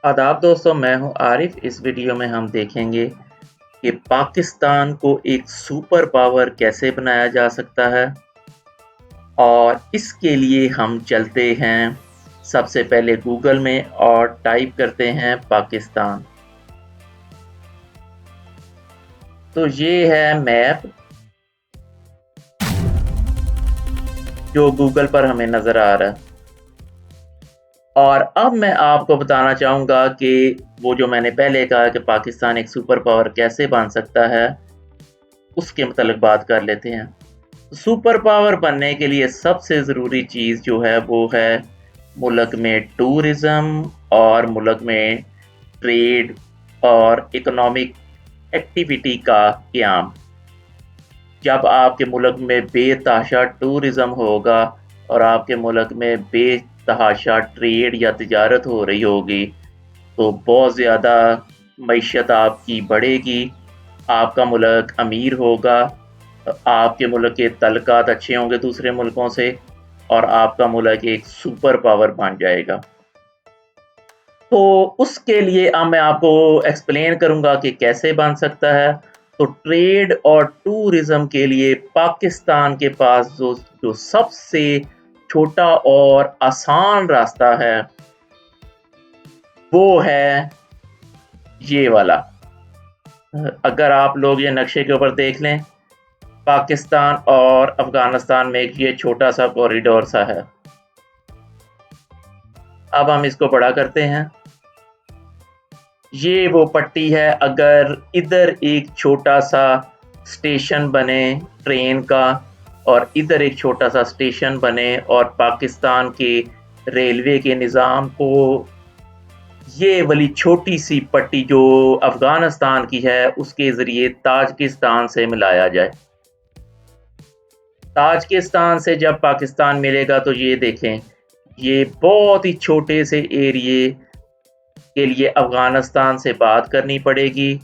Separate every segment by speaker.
Speaker 1: आदाब दोस्तों, मैं हूं आरिफ। इस वीडियो में हम देखेंगे कि पाकिस्तान को एक सुपर पावर कैसे बनाया जा सकता है। और इसके लिए हम चलते हैं सबसे पहले गूगल में और टाइप करते हैं पाकिस्तान। तो ये है मैप जो गूगल पर हमें नज़र आ रहा है। और अब मैं आपको बताना चाहूँगा कि वो जो मैंने पहले कहा कि पाकिस्तान एक सुपर पावर कैसे बन सकता है, उसके मतलब बात कर लेते हैं। सुपर पावर बनने के लिए सबसे ज़रूरी चीज़ जो है वो है मुल्क में टूरिज़्म और मुल्क में ट्रेड और इकोनॉमिक एक्टिविटी का क़याम। जब आपके मुल्क में बेतहाशा टूरिज़्म होगा और आपके मुल्क में बेतहाशा ट्रेड या तिजारत हो रही होगी, तो बहुत ज़्यादा मईशत आपकी बढ़ेगी, आपका मुल्क अमीर होगा, आपके मुल्क के तल्लुकात अच्छे होंगे दूसरे मुल्कों से और आपका मुल्क एक सुपर पावर बन जाएगा। तो उसके लिए अब मैं आपको एक्सप्लेन करूँगा कि कैसे बन सकता है। तो ट्रेड और टूरिज़्म के लिए पाकिस्तान के पास जो जो सबसे छोटा और आसान रास्ता है, वो है ये वाला। अगर आप लोग ये नक्शे के ऊपर देख लें, पाकिस्तान और अफ़गानिस्तान में एक ये छोटा-सा कॉरिडोर सा है। अब हम इसको बड़ा करते हैं। ये वो पट्टी है, अगर इधर एक छोटा-सा स्टेशन बने ट्रेन का और इधर एक छोटा-सा स्टेशन बने और पाकिस्तान के रेलवे के निज़ाम को ये वाली छोटी-सी पट्टी जो अफ़गानिस्तान की है, उसके ज़रिए ताजिकिस्तान से मिलाया जाए। ताजिकिस्तान से जब पाकिस्तान मिलेगा तो ये देखें, ये बहुत ही छोटे से एरिये के लिए अफ़गानिस्तान से बात करनी पड़ेगी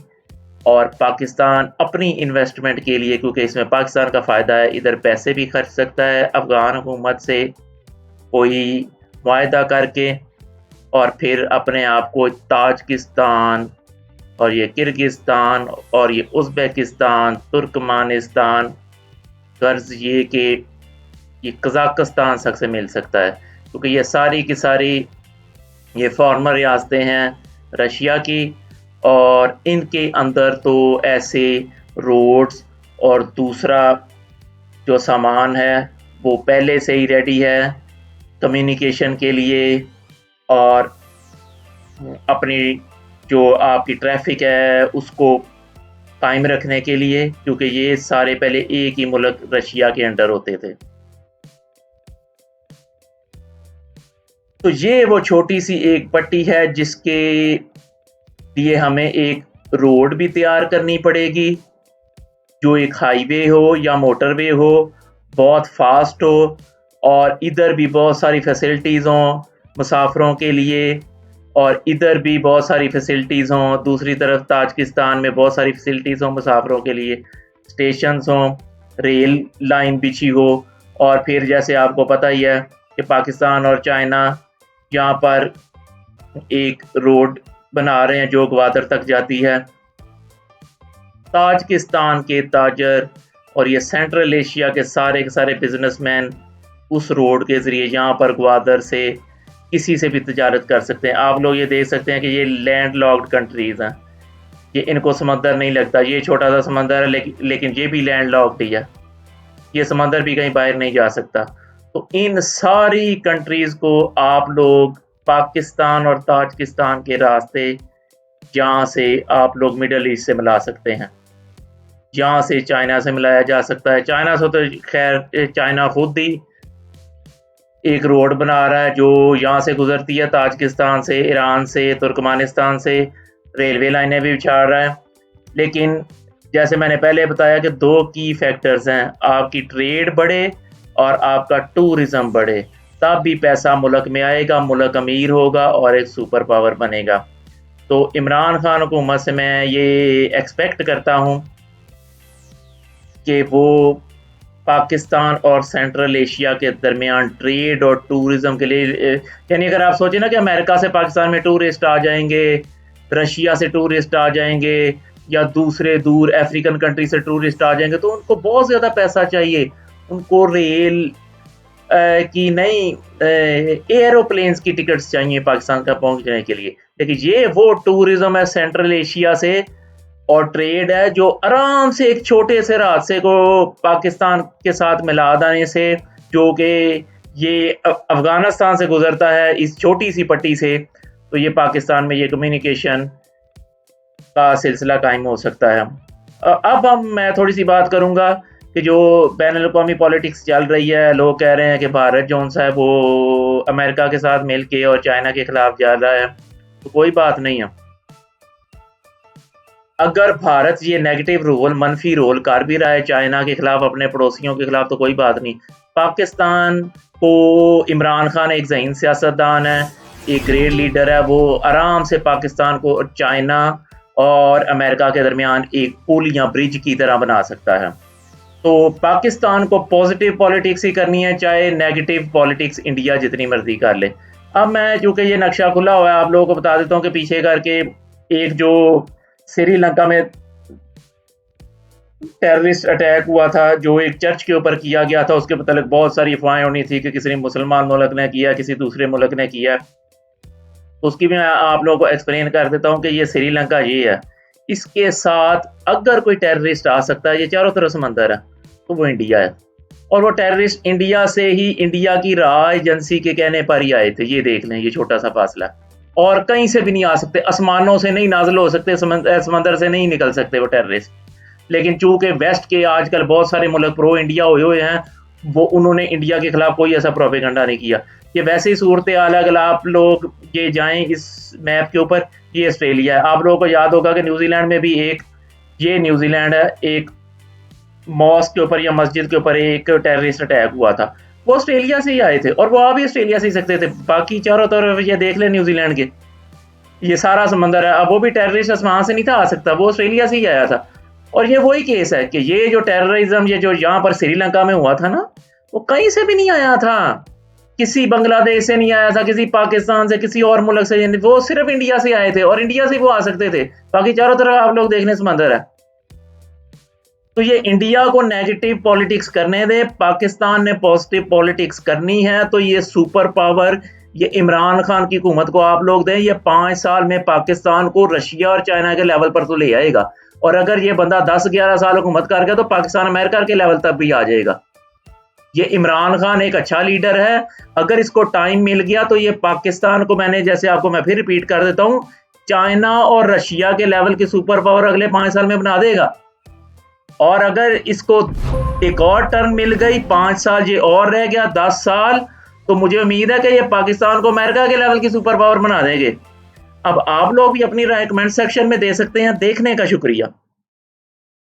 Speaker 1: और पाकिस्तान अपनी इन्वेस्टमेंट के लिए, क्योंकि इसमें पाकिस्तान का फ़ायदा है, इधर पैसे भी खर्च सकता है अफ़गान हुकूमत से कोई मुआहदा करके और फिर अपने आप को ताजिकिस्तान और ये किर्गिस्तान और ये उज़्बेकिस्तान, तुर्कमानिस्तान, गर्ज़ ये कि ये कज़ाकिस्तान तक से मिल सकता है, क्योंकि ये सारी की सारी ये फॉर्मर रियासतें हैं रशिया की और इनके अंदर तो ऐसे रोड्स और दूसरा जो सामान है वो पहले से ही रेडी है कम्युनिकेशन के लिए और अपनी जो आपकी ट्रैफिक है उसको कायम रखने के लिए, क्योंकि ये सारे पहले एक ही मुल्क रशिया के अंडर होते थे। तो ये वो छोटी सी एक पट्टी है जिसके लिए हमें एक रोड भी तैयार करनी पड़ेगी, जो एक हाईवे हो या मोटरवे हो, बहुत फास्ट हो और इधर भी बहुत सारी फैसिलिटीज़ हों मुसाफिरों के लिए और इधर भी बहुत सारी फैसिलिटीज़ हों, दूसरी तरफ ताजिकिस्तान में बहुत सारी फैसिलिटीज़ हों मुसाफिरों के लिए, स्टेशंस हों, रेल लाइन बिछी हो। और फिर जैसे आपको पता ही है कि पाकिस्तान और चाइना यहाँ पर एक रोड बना रहे हैं जो ग्वादर तक जाती है। ताजिकिस्तान के ताजर और ये सेंट्रल एशिया के सारे बिजनेसमैन उस रोड के ज़रिए यहाँ पर ग्वादर से किसी से भी तिजारत कर सकते हैं। आप लोग ये देख सकते हैं कि ये लैंड लॉक्ड कंट्रीज़ हैं, ये इनको समंदर नहीं लगता, ये छोटा सा समंदर है लेकिन ये भी लैंड लॉक्ड ही है, ये समंदर भी कहीं बाहर नहीं जा सकता। तो इन सारी कंट्रीज़ को आप लोग पाकिस्तान और ताजिकिस्तान के रास्ते जहाँ से आप लोग मिडल ईस्ट से मिला सकते हैं, जहाँ से चाइना से मिलाया जा सकता है। चाइना से तो खैर चाइना खुद ही एक रोड बना रहा है जो यहाँ से गुजरती है, ताजिकिस्तान से, ईरान से, तुर्कमानिस्तान से रेलवे लाइनें भी बिछा रहा है। लेकिन जैसे मैंने पहले बताया कि दो की फैक्टर्स हैं, आपकी ट्रेड बढ़े और आपका टूरिज़्म बढ़े, तब भी पैसा मुल्क में आएगा, मुल्क अमीर होगा और एक सुपर पावर बनेगा। तो इमरान खान हुकूमत से मैं ये एक्सपेक्ट करता हूँ कि वो पाकिस्तान और सेंट्रल एशिया के दरमियान ट्रेड और टूरिज्म के लिए, यानी अगर आप सोचें ना कि अमेरिका से पाकिस्तान में टूरिस्ट आ जाएंगे, रशिया से टूरिस्ट आ जाएंगे, या दूसरे दूर अफ्रीकन कंट्री से टूरिस्ट आ जाएंगे, तो उनको बहुत ज़्यादा पैसा चाहिए। उनको रेल की नहीं, एरोप्लेन्स की टिकट्स चाहिए पाकिस्तान का पहुंचने के लिए। लेकिन ये वो टूरिज्म है सेंट्रल एशिया से और ट्रेड है जो आराम से एक छोटे से रास्ते को पाकिस्तान के साथ मिला देने से, जो कि ये अफगानिस्तान से गुजरता है इस छोटी सी पट्टी से, तो ये पाकिस्तान में ये कम्युनिकेशन का सिलसिला कायम हो सकता है। अब मैं थोड़ी सी बात करूंगा कि जो बैनुल-अक़वामी पॉलिटिक्स चल रही है। लोग कह रहे हैं कि भारत जो सा है वो अमेरिका के साथ मिलके और चाइना के खिलाफ जा रहा है, तो कोई बात नहीं है। अगर भारत ये नेगेटिव रोल, मनफी रोल कर भी रहा है चाइना के खिलाफ, अपने पड़ोसियों के खिलाफ, तो कोई बात नहीं। पाकिस्तान को इमरान खान एक ज़हीन सियासतदान है, एक ग्रेट लीडर है, वो आराम से पाकिस्तान को चाइना और अमेरिका के दरमियान एक पुल या ब्रिज की तरह बना सकता है। तो पाकिस्तान को पॉजिटिव पॉलिटिक्स ही करनी है, चाहे नेगेटिव पॉलिटिक्स इंडिया जितनी मर्जी कर ले। अब मैं, चूंकि ये नक्शा खुला हुआ है, आप लोगों को बता देता हूँ कि पीछे करके एक जो श्रीलंका में टेररिस्ट अटैक हुआ था, जो एक चर्च के ऊपर किया गया था, उसके मतलब बहुत सारी अफवाहें होनी थी कि किसी मुसलमान मुल्क ने किया, किसी दूसरे मुल्क ने किया। तो उसकी भी मैं आप लोगों को एक्सप्लेन कर देता हूँ कि ये श्रीलंका ये है। इसके साथ अगर कोई टेररिस्ट आ सकता है, ये चारों तरफ समंदर है, तो वो इंडिया है। और वो टेररिस्ट इंडिया से ही, इंडिया की राह एजेंसी के कहने पर ही आए थे। ये देख लें, ये छोटा सा फासला, और कहीं से भी नहीं आ सकते, आसमानों से नहीं नाजिल हो सकते, समंदर से नहीं निकल सकते वो टेररिस्ट। लेकिन चूंकि वेस्ट के आजकल बहुत सारे मुल्क प्रो इंडिया हुए हैं, वो उन्होंने इंडिया के खिलाफ कोई ऐसा प्रोपेगेंडा नहीं किया। ये वैसे ही सूरत हाल है। अगर आप लोग ये जाएं इस मैप के ऊपर, ये ऑस्ट्रेलिया है। आप लोगों को याद होगा कि न्यूजीलैंड में भी एक, ये न्यूजीलैंड है, एक मॉस्क के ऊपर या मस्जिद के ऊपर एक टेररिस्ट अटैक हुआ था, वो ऑस्ट्रेलिया से ही आए थे, और वो आ भी ऑस्ट्रेलिया से ही सकते थे। बाकी चारों तरफ ये देख ले न्यूजीलैंड के, ये सारा समंदर है। अब वो भी टेररिस्ट आसमान से नहीं था आ सकता, वो ऑस्ट्रेलिया से ही आया था। और ये वही केस है कि ये जो टेररिज्म, ये जो यहाँ पर श्रीलंका में हुआ था ना, वो कहीं से भी नहीं आया था, किसी बांग्लादेश से नहीं आया था, किसी पाकिस्तान से, किसी और मुल्क से, वो सिर्फ इंडिया से आए थे, और इंडिया से वो आ सकते थे। बाकी चारों तरफ आप लोग देखने समंदर है। तो ये इंडिया को नेगेटिव पॉलिटिक्स करने दे, पाकिस्तान ने पॉजिटिव पॉलिटिक्स करनी है। तो ये सुपर पावर, ये इमरान खान की हुकूमत को आप लोग दें, ये 5 साल में पाकिस्तान को रशिया और चाइना के लेवल पर तो ले आएगा। और अगर ये बंदा 10-11 साल हुकूमत कर गया, तो पाकिस्तान अमेरिका के लेवल तक भी आ जाएगा। ये इमरान खान एक अच्छा लीडर है, अगर इसको टाइम मिल गया तो ये पाकिस्तान को, मैंने जैसे आपको मैं फिर रिपीट कर देता हूँ, चाइना और रशिया के लेवल की सुपर पावर अगले 5 साल में बना देगा। और अगर इसको एक और टर्म मिल गई, 5 साल ये और रह गया, 10 साल, तो मुझे उम्मीद है कि ये पाकिस्तान को अमेरिका के लेवल की सुपर पावर बना देंगे। अब आप लोग भी अपनी राय कमेंट सेक्शन में दे सकते हैं। देखने का शुक्रिया।